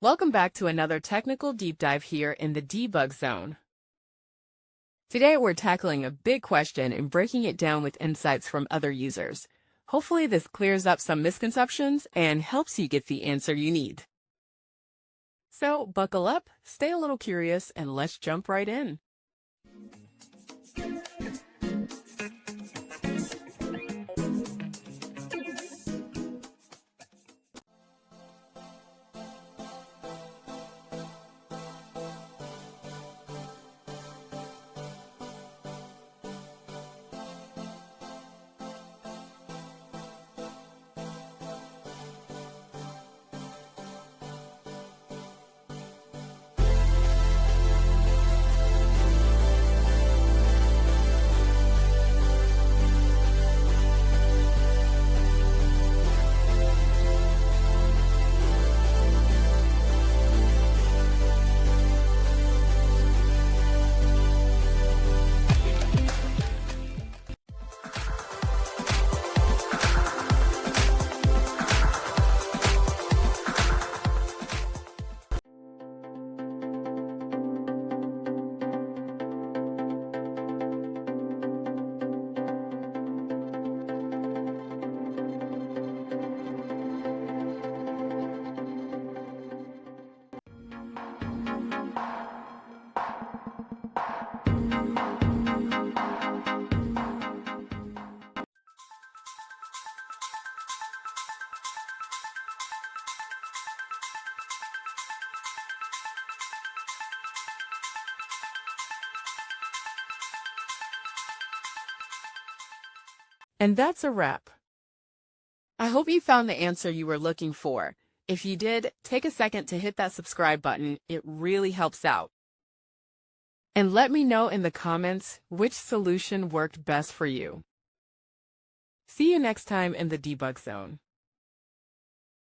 Welcome back to another technical deep dive here in the debug zone. Today we're tackling a big question and breaking it down with insights from other users. Hopefully this clears up some misconceptions and helps you get the answer you need. So buckle up, stay a little curious, and let's jump right in. And that's a wrap. I hope you found the answer you were looking for. If you did, take a second to hit that subscribe button. It really helps out. And let me know in the comments which solution worked best for you. See you next time in the debug zone.